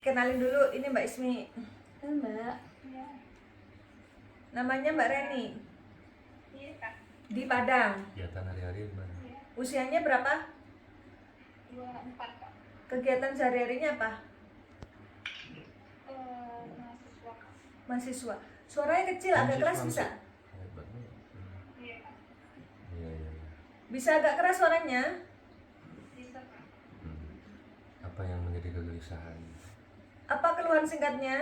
kenalin dulu, ini Mbak Ismi. Mbak. Ya. Namanya Mbak Reni. Iya, Kak. Di Padang. Kegiatan hari-hari gimana? Iya. Usianya berapa? 24, Kak. Kegiatan sehari-harinya apa? Mahasiswa, Kak. Mahasiswa. Suaranya kecil, agak keras bisa? Hebat nih. Iya, Kak. Iya. Bisa agak keras suaranya? Bisa, Kak. Apa yang menjadi kegelisahan? Apa keluhan singkatnya?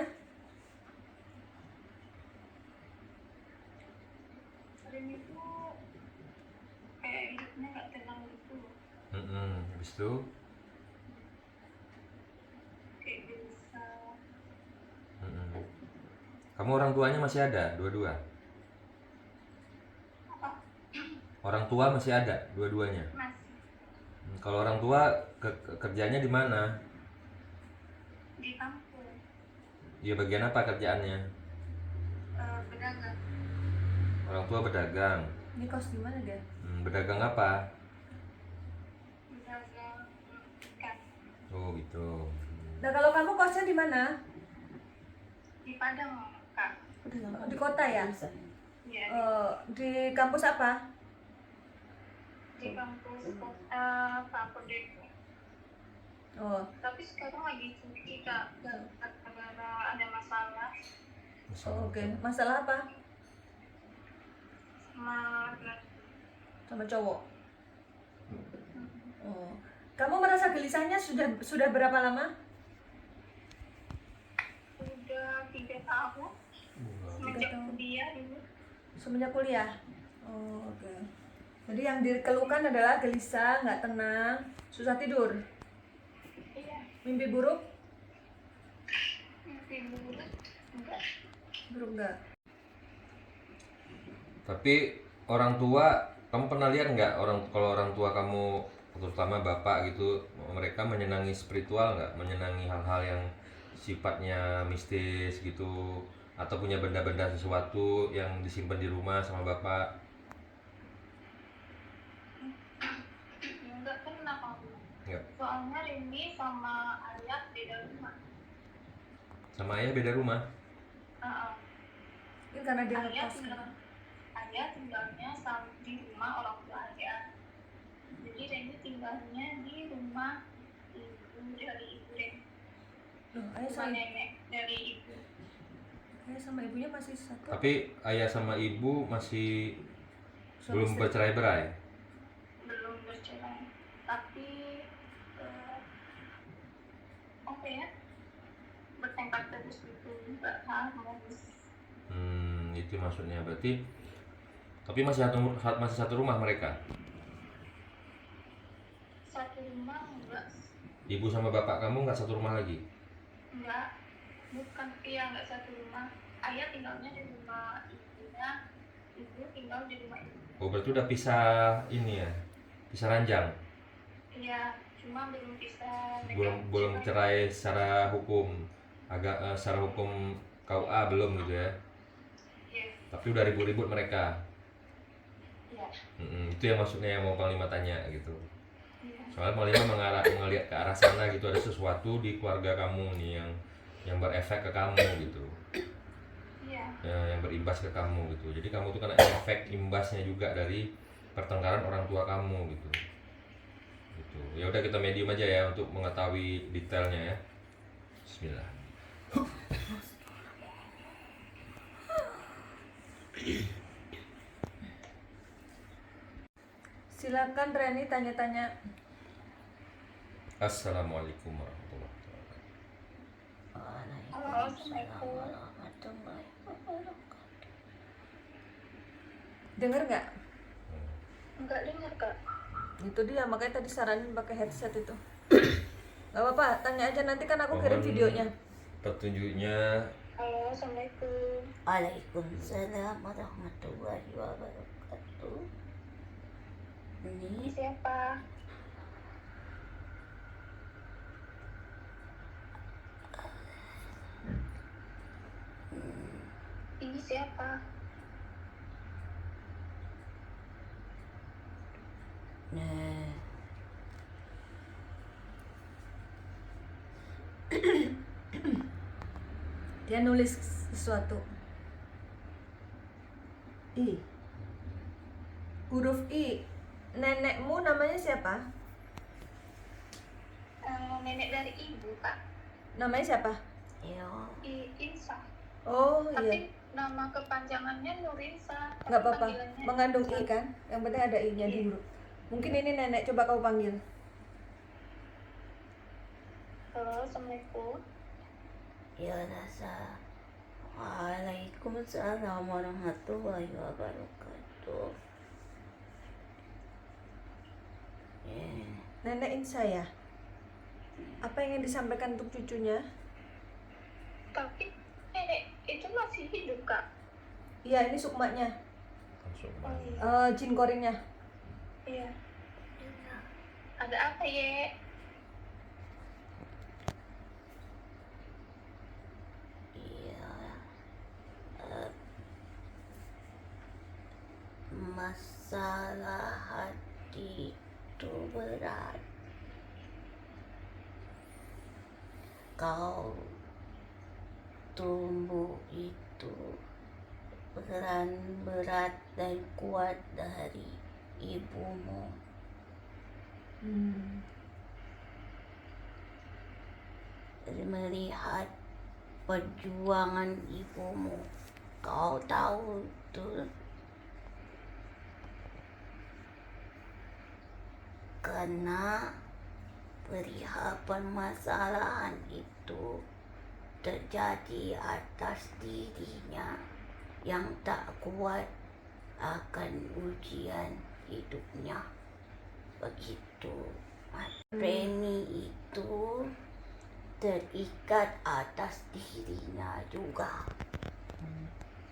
Hari ini tuh kayak hidupnya nggak tenang gitu. Habis itu Kayak gelisah. kamu orang tuanya masih ada dua-dua? Apa? Orang tua masih ada dua-duanya? Masih Kalau orang tua kerjanya di mana? di kampung. Dia bagian apa kerjaannya? Pedagang. Orang tua berdagang. Ini kos di mana dia? Berdagang apa? Pedagang ikan. Oh gitu. Nah, kalau kamu kosnya di mana? Di Padang, Kak. Di kota ya? Iya, Di kampus apa? di kampus Pak Deko. Oh, Tapi sekarang lagi cuti, Kak. Karena ada masalah oke. Masalah apa? sama Sama cowok? Oh. Kamu merasa gelisahnya sudah berapa lama? udah 3 tahun semenjak kuliah dulu. Semenjak kuliah? Oh, oke. Jadi yang dikeluhkan adalah gelisah, nggak tenang, susah tidur, Iya, mimpi buruk? mimpi buruk enggak. Buruk nggak? Tapi orang tua, kamu pernah lihat nggak kalau orang tua kamu, terutama bapak gitu, mereka menyenangi spiritual nggak? Menyenangi hal-hal yang sifatnya mistis gitu, atau punya benda-benda sesuatu yang disimpan di rumah sama bapak? Enggak pernah kamu. Nggak. Soalnya Rini sama ayah beda rumah. Sama ayah beda rumah? Ini karena dia Ayah ngekos kan? tinggalnya di rumah orang tua ayah. Jadi Rini tinggalnya di rumah ibu dari ibu Rini. Loh, ayah Rumah sama, nenek dari ibu. ayah sama ibunya masih satu? Tapi ayah sama ibu masih Suami belum istri? bercerai-berai? Belum bercerai. Tapi apa ya? Bertengkar terus gitu, nggak harmonis. Itu maksudnya berarti. Tapi masih satu rumah mereka? Satu rumah enggak. Ibu sama bapak kamu nggak satu rumah lagi? Enggak, bukan, iya enggak satu rumah. Ayah tinggalnya di rumah ibunya, ibu tinggal di rumah ibu. Oh berarti udah pisah ini ya, pisah ranjang, Iya, cuma belum bisa belum cerai secara hukum, secara hukum KUA belum gitu ya. Iya, Tapi udah ribut-ribut mereka. iya, Itu yang maksudnya yang mau Panglima tanya gitu. iya. Soalnya Panglima ngelihat ke arah sana gitu, ada sesuatu di keluarga kamu nih yang berefek ke kamu gitu. Iya. Ya, yang berimbas ke kamu gitu. Jadi kamu tuh kena efek imbasnya juga dari pertengkaran orang tua kamu gitu. Gitu. Ya udah kita medium aja ya untuk mengetahui detailnya ya. Bismillah. Silakan Reni tanya-tanya. Assalamualaikum warahmatullahi wabarakatuh. Assalamualaikum. Dengar nggak? Enggak dengar, Kak. Itu dia, makanya tadi saranin pakai headset itu. Gak apa-apa, tanya aja nanti kan aku kirim Mohon videonya. Petunjuknya. Halo, Assalamualaikum. Waalaikumsalam warahmatullahi wabarakatuh. Ini siapa? Ini siapa? Nah, Dia nulis sesuatu. I. Huruf I. Nenekmu namanya siapa? Nenek dari ibu kak, Namanya siapa? Ya, Insa. Oh iya. Tapi nama kepanjangannya Nurinsa. Nggak apa-apa. Panggilannya Mengandung Insa. I kan? Yang penting ada I-nya di Iya. huruf. Mungkin ini nenek, coba kau panggil. Halo, assalamualaikum. ya rasa. Waalaikumsalam warahmatullahi wabarakatuh. Nenek Insa ya? Apa yang ingin disampaikan untuk cucunya? Tapi nenek itu masih hidup kak. Iya, ini sukmanya. Langsung Oh iya. Jin koringnya. Iya. Ada apa ye? Iya, masalah hati itu berat. Kau tumbuh itu peran berat dan kuat dari ibumu. Melihat perjuangan ibumu, kau tahu tuh, karena perihal permasalahan itu terjadi atas dirinya yang tak kuat akan ujian hidupnya. Begitu. Reni itu terikat atas dirinya juga,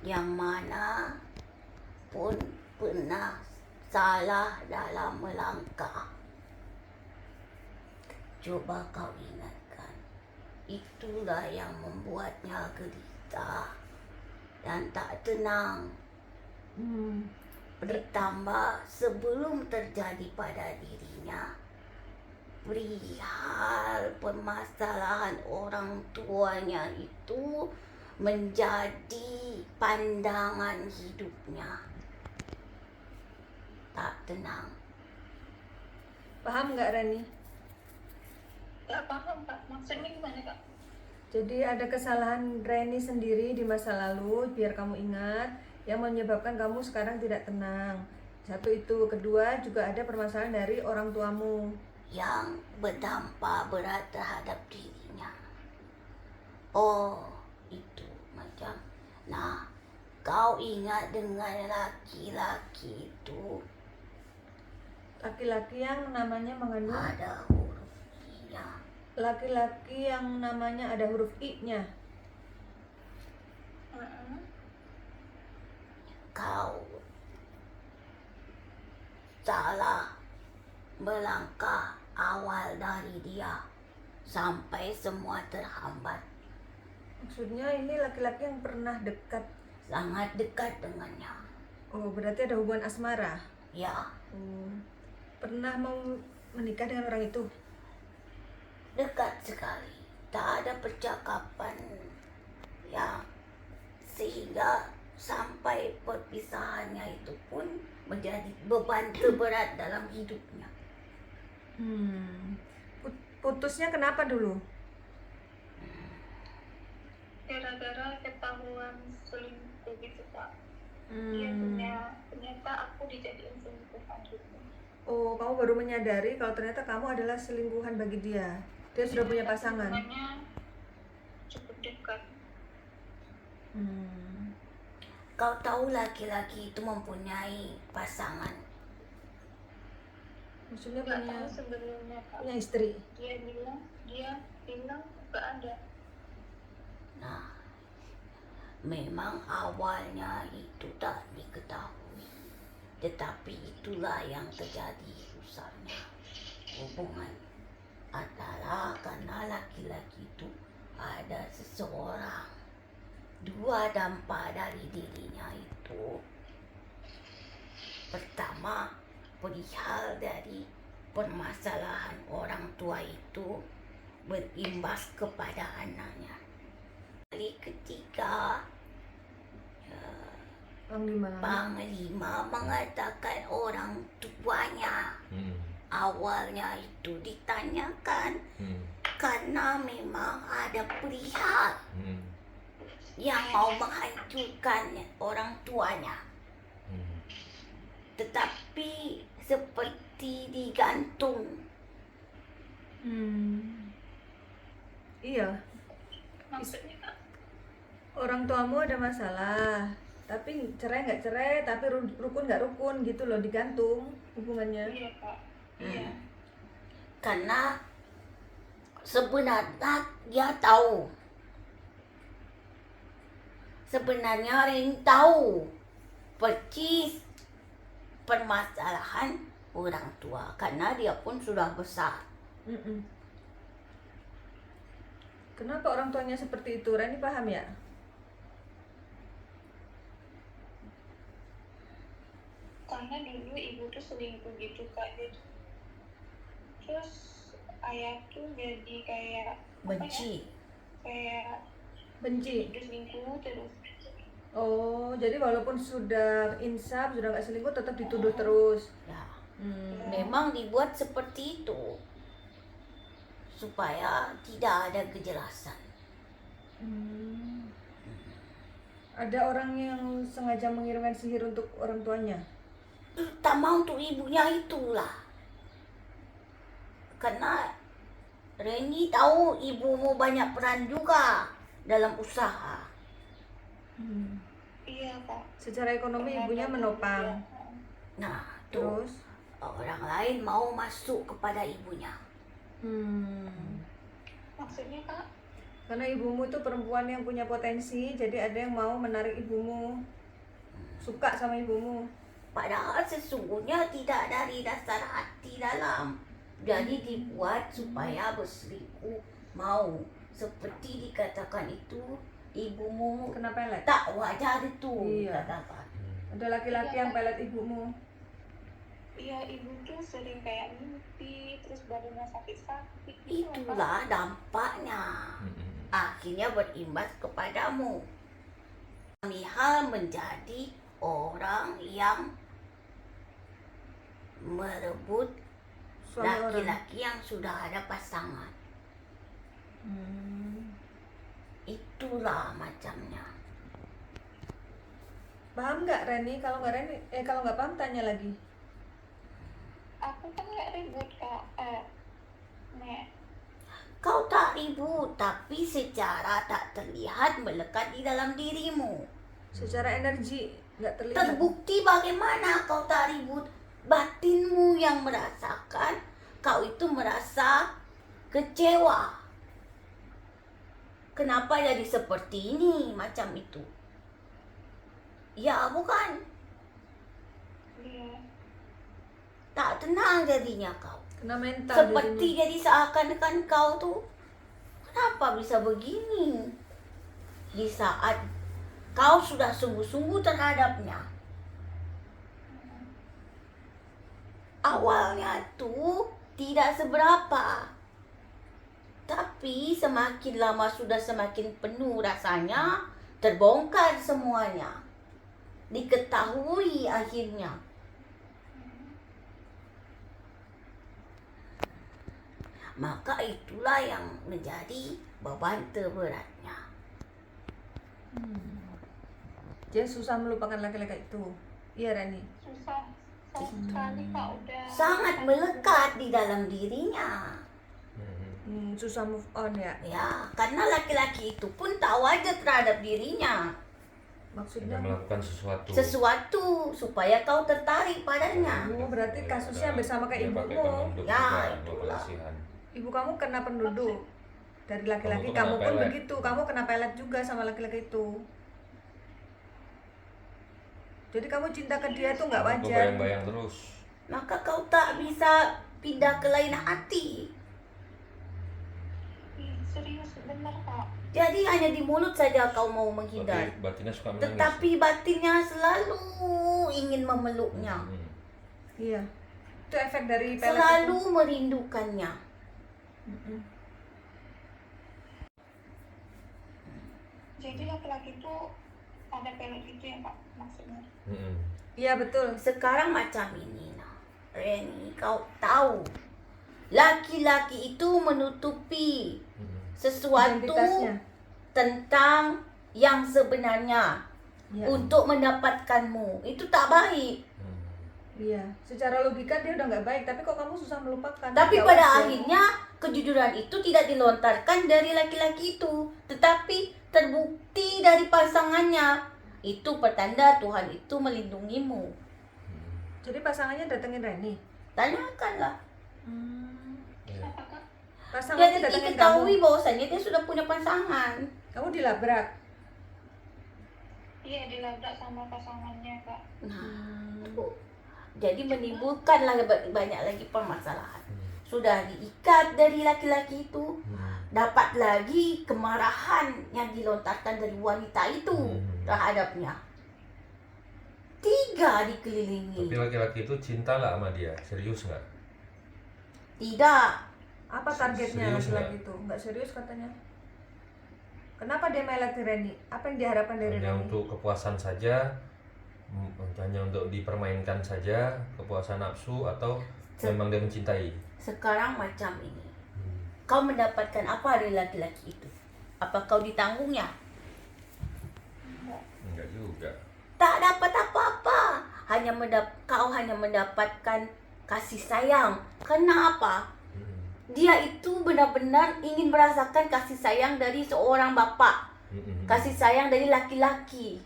yang mana pun pernah salah dalam melangkah. Coba kau ingatkan, itulah yang membuatnya gelisah dan tak tenang. Bertambah sebelum terjadi pada dirinya perihal permasalahan orang tuanya itu menjadi pandangan hidupnya. Tak tenang. Paham nggak Reni? Gak paham kak. Maksudnya gimana kak? Jadi ada kesalahan Reni sendiri di masa lalu, biar kamu ingat, yang menyebabkan kamu sekarang tidak tenang. Satu itu, kedua juga ada permasalahan dari orang tuamu. Yang berdampak berat terhadap dirinya. Oh, itu macam. Nah, kau ingat dengan laki-laki itu Laki-laki yang namanya mengandung, ada huruf I-nya. laki-laki yang namanya ada huruf I-nya. Kau salah melangkah awal dari dia sampai semua terhambat. Maksudnya ini laki-laki yang pernah dekat. Sangat dekat dengannya. Oh, berarti ada hubungan asmara. Ya, Pernah mau menikah dengan orang itu? dekat sekali. Tak ada percakapan yang sehingga sampai perpisahannya itu pun menjadi beban terberat dalam hidupnya. Putusnya kenapa dulu? Gara-gara ketahuan selingkuh gitu kak. Dia ternyata aku dijadiin selingkuhan gitu. Oh, kamu baru menyadari kalau ternyata kamu adalah selingkuhan bagi dia. Dia sudah punya pasangan. Hubungannya cukup dekat. Kau tahu laki-laki itu mempunyai pasangan. Maksudnya Nggak punya tahu sebelumnya kak. punya istri. Dia bilang nggak ada. Nah, memang awalnya itu tak diketahui, tetapi itulah yang terjadi rusaknya hubungan antara, karena laki-laki itu ada seseorang. Dua dampak dari dirinya itu. Pertama, perihal dari permasalahan orang tua itu berimbas kepada anaknya. Dari kecil Panglima. Panglima mengatakan orang tuanya. Awalnya itu ditanyakan karena memang ada perihal yang mau menghancurkan orang tuanya. Tetapi seperti digantung. Iya, Maksudnya Kak? orang tuamu ada masalah, tapi cerai nggak cerai, tapi rukun nggak rukun gitu loh, digantung hubungannya. Iya Kak. Iya. Karena sebenarnya dia tahu. Sebenarnya Rin tahu percis permasalahan orang tua karena dia pun sudah besar. Kenapa orang tuanya seperti itu? Reni paham ya? Karena dulu ibu tuh selingkuh gitu Kak. Jadi terus ayah tuh jadi kayak Benci. Kayak Benci. udah selingkuh terus. Oh, jadi walaupun sudah insaf, sudah nggak selingkuh, tetap dituduh terus. Ya, memang dibuat seperti itu supaya tidak ada kejelasan. Ada orang yang sengaja mengirimkan sihir untuk orang tuanya. Terutama untuk ibunya itulah. Karena Reni tahu ibumu banyak peran juga dalam usaha. Iya Kak. Secara ekonomi ibunya menopang. Nah, tuh Terus? orang lain mau masuk kepada ibunya. Maksudnya Kak? Karena ibumu itu perempuan yang punya potensi, jadi ada yang mau menarik ibumu, suka sama ibumu. Padahal sesungguhnya tidak dari dasar hati dalam. Jadi dibuat supaya berselingkuh mau. Seperti dikatakan itu, ibumu Kena pelet. tak wajar itu Iya. dikatakan. Ada laki-laki yang pelet ibumu. Iya, ibu tuh sering kayak mimpi, terus badannya sakit-sakit gitu loh, Kak. Itulah dampaknya. Akhirnya berimbas kepadamu. Mihal menjadi orang yang merebut Suami orang. laki-laki yang sudah ada pasangan. Itulah macamnya. Paham nggak Reni? Kalau nggak paham tanya lagi. Aku kan nggak ribut Kak. Nek. Kau tak ribut, tapi secara tak terlihat melekat di dalam dirimu. Secara energi nggak terlihat. Terbukti bagaimana kau tak ribut. Batinmu yang merasakan, kau itu merasa kecewa. Kenapa jadi seperti ini, macam itu? Ya bukan, Iya. tak tenang jadinya kau. Kena mental. Seperti jadi seakan-akan kau tuh, kenapa bisa begini? Di saat kau sudah sungguh-sungguh terhadapnya. Awalnya tuh tidak seberapa. Tapi semakin lama sudah semakin penuh rasanya, terbongkar semuanya. Diketahui akhirnya. Maka itulah yang menjadi beban terberatnya. Dia susah melupakan laki-laki itu. Iya Reni. Susah sekali Kak, udah. Sangat melekat di dalam dirinya. Susah move on ya. Ya, karena laki-laki itu pun tahu aja terhadap dirinya. Maksudnya. Sudah melakukan sesuatu. Sesuatu supaya kau tertarik padanya. Oh, berarti kasusnya hampir sama kayak Dia pakai ibumu. penunduk Ya, juga, itulah. pelesihan. Ibu kamu kena penduduk dari laki-laki, Kamu tuh kena kamu pun pelet. begitu, kamu kena pelet juga sama laki-laki itu. Jadi kamu cinta ke dia tuh nggak Aku wajar. bayang-bayang terus. Maka kau tak bisa pindah ke lain hati. Ih, serius bener Kak. Jadi hanya di mulut saja kau mau Berarti menghindar. batinnya suka menangis. Tetapi batinnya selalu ingin memeluknya. Iya. Itu efek dari pelet Selalu itu. merindukannya. Jadi laki-laki itu ada pelek itu ya Kak maksudnya. Iya betul. Sekarang macam ini, nah, Reni, kau tahu, laki-laki itu menutupi sesuatu Identitasnya. tentang yang sebenarnya Iya. untuk mendapatkanmu. Itu tak baik. Iya. Secara logika dia udah nggak baik, tapi kok kamu susah melupakan? Tapi Nggak pada wajar. akhirnya kejujuran itu tidak dilontarkan dari laki-laki itu, tetapi terbukti dari pasangannya. Itu pertanda Tuhan itu melindungimu. Jadi pasangannya datengin Reni. Tanyakanlah. Apakah Pasangannya Jadi datengin diketahui kamu. bahwasannya dia sudah punya pasangan. Kamu dilabrak. iya dilabrak sama pasangannya Kak. Nah, tuh. Jadi menimbulkanlah banyak lagi permasalahan. Sudah diikat dari laki-laki itu, dapat lagi kemarahan yang dilontarkan dari wanita itu terhadapnya. 3 dikelilingi. Tapi laki-laki itu cinta nggak sama dia? Serius nggak? Tidak. Apa targetnya Serius laki-laki itu? Nggak serius katanya. Kenapa dia melek Reni? Apa yang diharapkan dari Hanya Reni? untuk kepuasan saja, hanya untuk dipermainkan saja, kepuasan nafsu, atau memang dia mencintai? Sekarang macam ini. Kau mendapatkan apa dari laki-laki itu? Apa kau ditanggungnya? Enggak juga. Tak dapat apa-apa. Kau hanya mendapatkan kasih sayang. Karena apa? Dia itu benar-benar ingin merasakan kasih sayang dari seorang bapak. Kasih sayang dari laki-laki.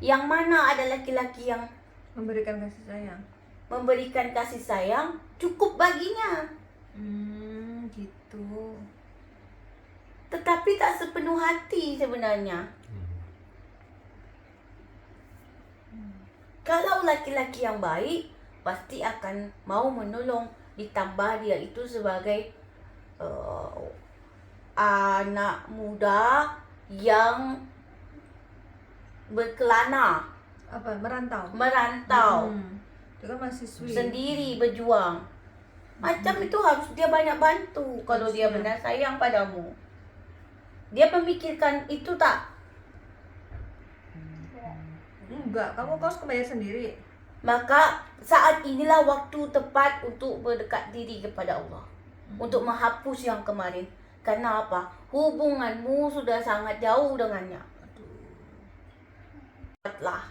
Yang mana ada laki-laki yang Memberikan kasih sayang. memberikan kasih sayang cukup baginya. Gitu. Tetapi tak sepenuh hati sebenarnya. Kalau laki-laki yang baik, pasti akan mau menolong. Ditambah dia itu sebagai anak muda yang berkelana, Apa? Merantau. Dia kan mahasiswi. sendiri berjuang. Macam itu harus dia banyak bantu kalau dia benar sayang padamu. Dia memikirkan itu tak? Enggak, kamu harus kembali sendiri. Maka saat inilah waktu tepat untuk berdekat diri kepada Allah. Untuk menghapus yang kemarin. Karena apa? Hubunganmu sudah sangat jauh dengannya. Buatlah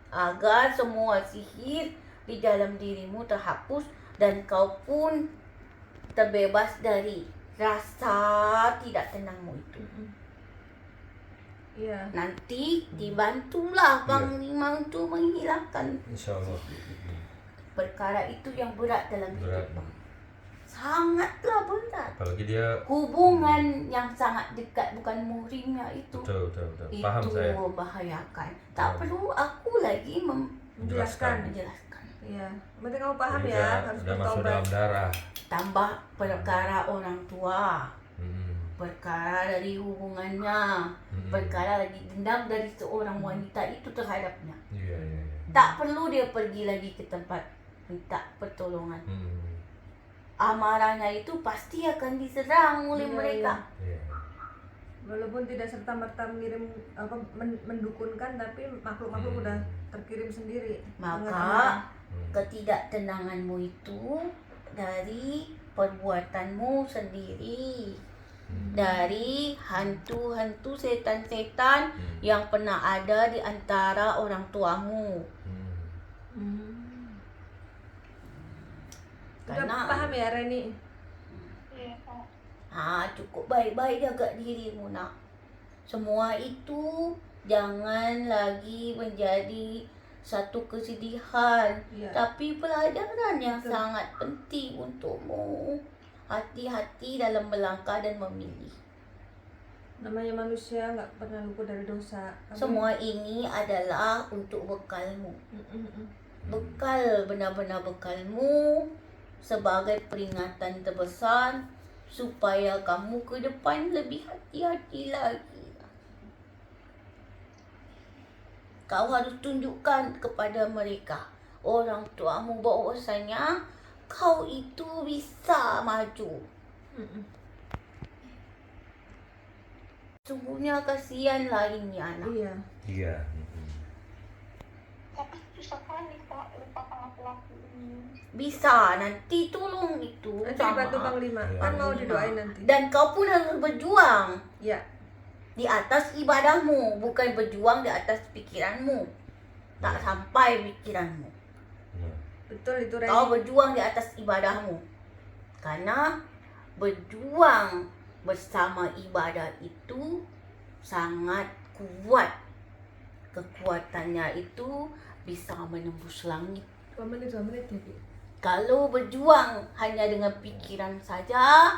agar semua sihir di dalam dirimu terhapus dan kau pun terbebas dari rasa tidak tenangmu itu. Iya. Nanti dibantulah Bang Limang itu menghilangkan Insya Allah. perkara itu yang berat dalam Berat. hidup Bang. Sangatlah berat. Apalagi dia Hubungan yang sangat dekat bukan muhrimnya itu. betul. Paham Itu saya. membahayakan. Tak Paham. perlu aku lagi Menjelaskan. menjelaskan. Iya. Yang penting kamu paham Jadi ya, dia harus udah masuk bertobat. dalam darah. Tambah perkara orang tua, Hmm. perkara dari hubungannya, perkara lagi dendam dari seorang wanita itu terhadapnya. Iya. Tak perlu dia pergi lagi ke tempat minta pertolongan. Amarahnya itu pasti akan diserang oleh Iya, mereka. Iya. Walaupun tidak serta-merta mengirim mendukunkan, tapi makhluk-makhluk udah terkirim sendiri. dengan Maka amarah. ketidaktenanganmu itu dari perbuatanmu sendiri, dari hantu-hantu setan-setan yang pernah ada di antara orang tuamu. Udah Karena paham ya Reni? Iya Kak. cukup baik-baik jaga dirimu nak. Semua itu jangan lagi menjadi satu kesedihan, Iya. tapi pelajaran yang Betul. sangat penting untukmu. Hati-hati dalam melangkah dan memilih. Namanya manusia nggak pernah luput dari dosa. Kamu- Semua ini adalah untuk bekalmu. Mm-mm. Bekal, benar-benar bekalmu sebagai peringatan terbesar supaya kamu ke depan lebih hati-hati lagi. Kau harus tunjukkan kepada mereka, orang tuamu, bahwasanya kau itu bisa maju. Mm-mm. Sungguhnya kasihan lah ini anak. Iya. Iya. Tapi susah kali Kak lupakan laki-laki ini. Bisa nanti tolong itu Nanti sama. dibantu Panglima. Iya. Kan mau didoain nanti. Dan kau pun harus berjuang Ya. di atas ibadahmu, bukan berjuang di atas pikiranmu. Tak Iya. sampai pikiranmu. Iya. Betul itu Reni. Kau berjuang di atas ibadahmu. Karena berjuang bersama ibadah itu sangat kuat. Kekuatannya itu bisa menembus langit. 2 menit ya, Bi. Kalau berjuang hanya dengan pikiran saja,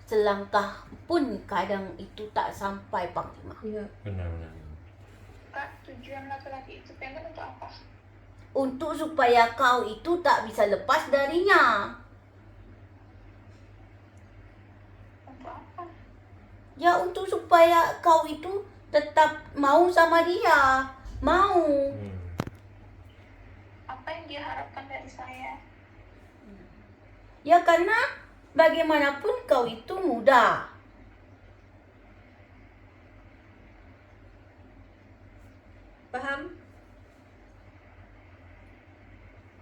selangkah pun kadang itu tak sampai Panglima. Iya. Benar-benar. Kak, tujuan laki-laki itu pengen untuk apa? Untuk supaya kau itu tak bisa lepas darinya. Untuk apa? Ya untuk supaya kau itu tetap mau sama dia. Mau. Apa yang dia harapkan dari saya? Ya karena bagaimanapun kau itu muda. Paham?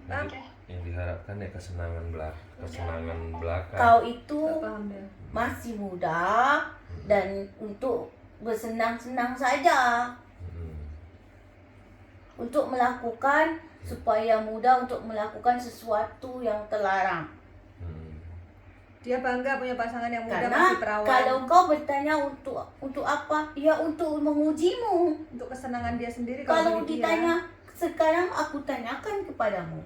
Paham? Udah. Yang diharapkan ya kesenangan belaka. Kau itu Gak paham dia. masih muda dan untuk bersenang-senang saja. Untuk melakukan supaya mudah untuk melakukan sesuatu yang terlarang. Dia bangga punya pasangan yang muda Karena masih perawan. kalau kau bertanya untuk apa? Ya untuk mengujimu. Untuk kesenangan dia sendiri Kalau bagi dia. ditanya sekarang aku tanyakan kepadamu.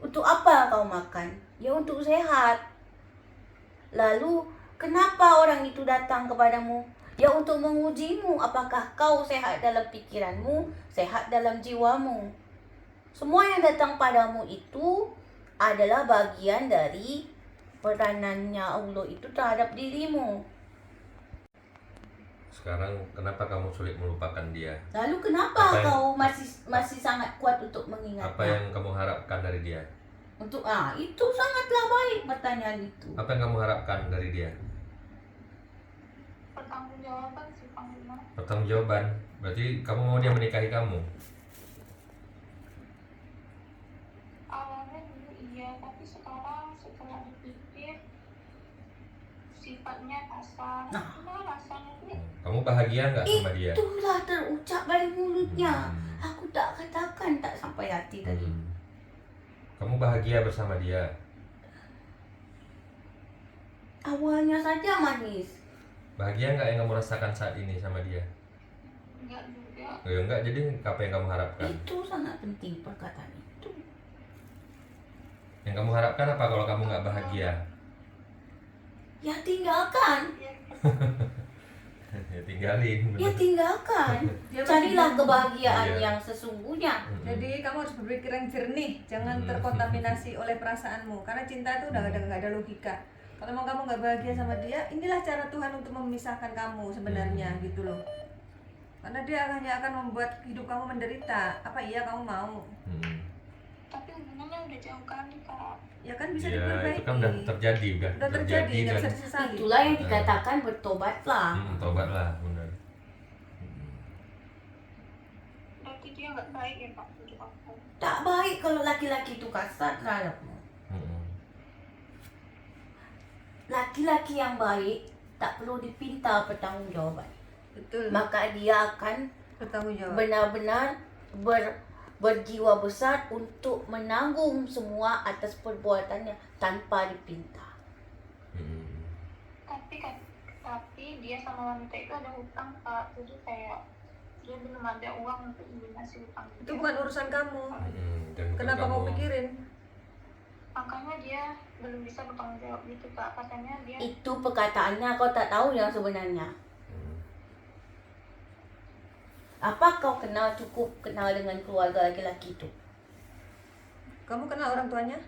Untuk apa kau makan? Ya untuk sehat. Lalu kenapa orang itu datang kepadamu? Ya untuk mengujimu apakah kau sehat dalam pikiranmu, sehat dalam jiwamu. Semua yang datang padamu itu adalah bagian dari peranannya Allah itu terhadap dirimu. Sekarang kenapa kamu sulit melupakan dia? Lalu kenapa Apa yang- kau masih sangat kuat untuk mengingatnya? Apa yang kamu harapkan dari dia? Untuk itu sangatlah baik pertanyaan itu. Apa yang kamu harapkan dari dia? Pertanggungjawaban sih Panglima. Pertanggungjawaban. Berarti kamu mau dia menikahi kamu? Awalnya dulu iya, tapi sekarang setelah dipikir sifatnya kasar. Nah, rasanya tuh Kamu bahagia nggak sama dia? Itulah terucap dari mulutnya. Hmm. Aku tak katakan tak sampai hati tadi. Kamu bahagia bersama dia? Awalnya saja manis. Bahagia nggak yang kamu rasakan saat ini sama dia? enggak juga. Ya enggak, jadi apa yang kamu harapkan? Itu sangat penting perkataan itu. Yang kamu harapkan apa kalau kamu nggak bahagia? Ya tinggalkan. Ya tinggalin. Ya tinggalkan. Dia masih Carilah muda. kebahagiaan Iya. yang sesungguhnya. Jadi kamu harus berpikir yang jernih, jangan terkontaminasi oleh perasaanmu. Karena cinta itu udah nggak ada logika. Kalau mau kamu nggak bahagia sama dia, inilah cara Tuhan untuk memisahkan kamu sebenarnya gitu loh. Karena dia hanya akan membuat hidup kamu menderita. Apa iya kamu mau? Tapi hubungannya udah jauh kali Kak. Ya kan bisa Ya diperbaiki. itu kan udah terjadi, Udah terjadi, nggak dan bisa disesali. Itulah yang dikatakan bertobatlah. tobatlah, benar. Berarti dia nggak baik ya Pak untuk aku. Tak baik kalau laki-laki itu kasar terhadapmu. Laki-laki yang baik tak perlu dipinta pertanggungjawaban. Betul. Maka dia akan Bertanggung jawab. benar-benar berjiwa besar untuk menanggung semua atas perbuatannya tanpa dipinta. Tapi dia sama wanita itu ada hutang Pak. Jadi kayak dia belum ada uang untuk melunasi hutang. Itu bukan urusan kamu. Dan bukan Kenapa kamu pikirin? Makanya dia belum bisa bertanggung jawab gitu Kak. Katanya dia Itu perkataannya kau tak tahu yang sebenarnya. Apa kau cukup kenal dengan keluarga laki-laki itu? Kamu kenal orang tuanya?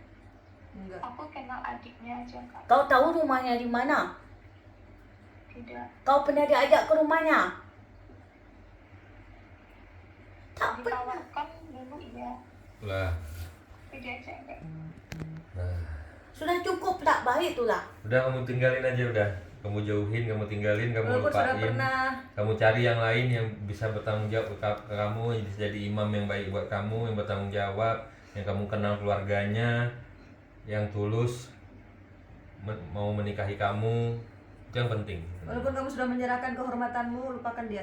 Enggak. aku kenal adiknya aja Kak. Kau tahu rumahnya di mana? Tidak. Kau pernah diajak ke rumahnya? Tak pernah. Ditawarkan dulu iya. Lah, Tapi diajak enggak. nah, Sudah cukup tak baik itulah. udah kamu tinggalin aja udah. kamu jauhin, kamu tinggalin, kamu Walaupun sudah lupain. pernah. Kamu cari yang lain yang bisa bertanggung jawab ke kamu, yang bisa jadi imam yang baik buat kamu, yang bertanggung jawab, yang kamu kenal keluarganya, yang tulus mau menikahi kamu. Itu yang penting. Walaupun kamu sudah menyerahkan kehormatanmu, lupakan dia.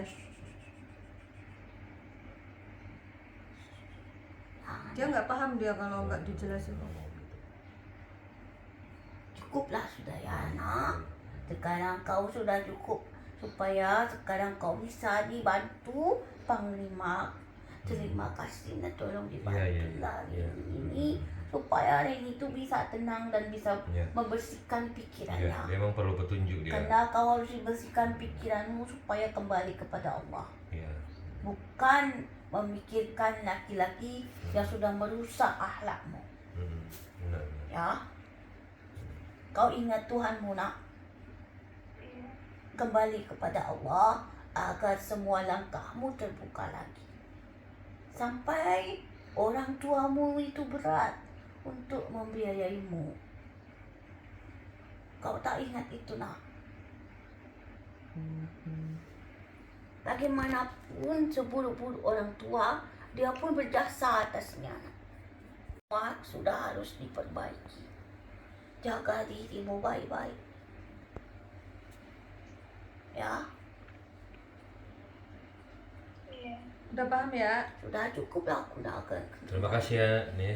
Dia nggak paham dia kalau nggak dijelasin. Cukuplah sudah ya anak. Sekarang kau sudah cukup. Supaya sekarang kau bisa dibantu Panglima. Terima kasih, nah tolong dibantulah Iya. ini supaya Reni itu bisa tenang dan bisa Iya. membersihkan Iya, pikirannya. dia memang perlu petunjuk dia. Karena kau harus membersihkan pikiranmu supaya kembali kepada Allah. Iya. Bukan memikirkan laki-laki yang sudah merusak akhlakmu. Benar. Ya. Kau ingat Tuhanmu nak. Iya. Kembali kepada Allah agar semua langkahmu terbuka lagi. Sampai orang tuamu itu berat untuk membiayaimu. Kau tak ingat itu nak? Bagaimanapun seburuk-buruk orang tua, dia pun berjasa atasnya. Semua sudah harus diperbaiki. Jaga dirimu baik-baik. Ya, Iya. Udah paham ya? sudah cukuplah aku nak akan. Terima kasih ya nih.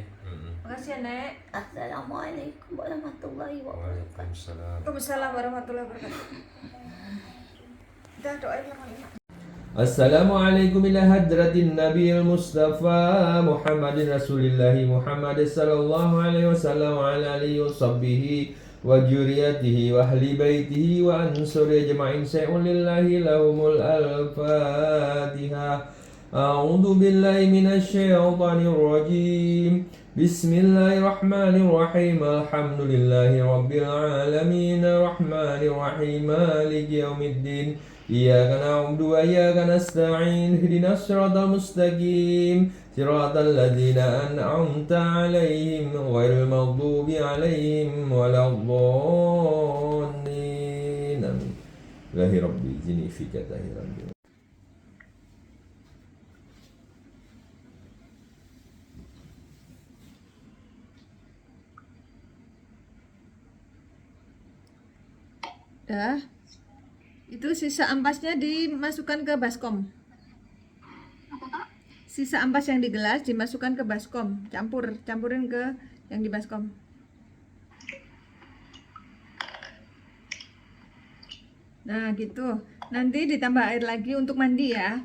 Makasih ya, Nek. Assalamualaikum warahmatullahi wabarakatuh. Waalaikumsalam. Waalaikumsalam warahmatullahi wabarakatuh. Udah doain lah Mak. Assalamualaikum ila hadratin Nabiil Mustafa Muhammadin Rasulillahi Muhammad sallallahu alaihi wasallam wa ala alihi wa sahbihi wa juriyatihi wa ahli baitihi wa ansuri jama'in say'un lillahi lahumul al-fatihah. A'udzu billahi minasy syaithanir rajim. Bismillahirrahmanirrahim. Alhamdulillahi rabbil alamin arrahmanir rahim maliki yaumiddin. Iyyaka na'budu wa iyyaka nasta'in. Ihdinas siratal mustaqim. Siratal ladzina an'amta 'alaihim ghairil maghdubi 'alaihim waladdallin. Amin. Ilahi rabbi zini fika tahiran. Dah. Itu sisa ampasnya dimasukkan ke baskom. Sisa ampas yang di gelas dimasukkan ke baskom. Campurin ke yang di baskom. Nah, gitu. Nanti ditambah air lagi untuk mandi ya.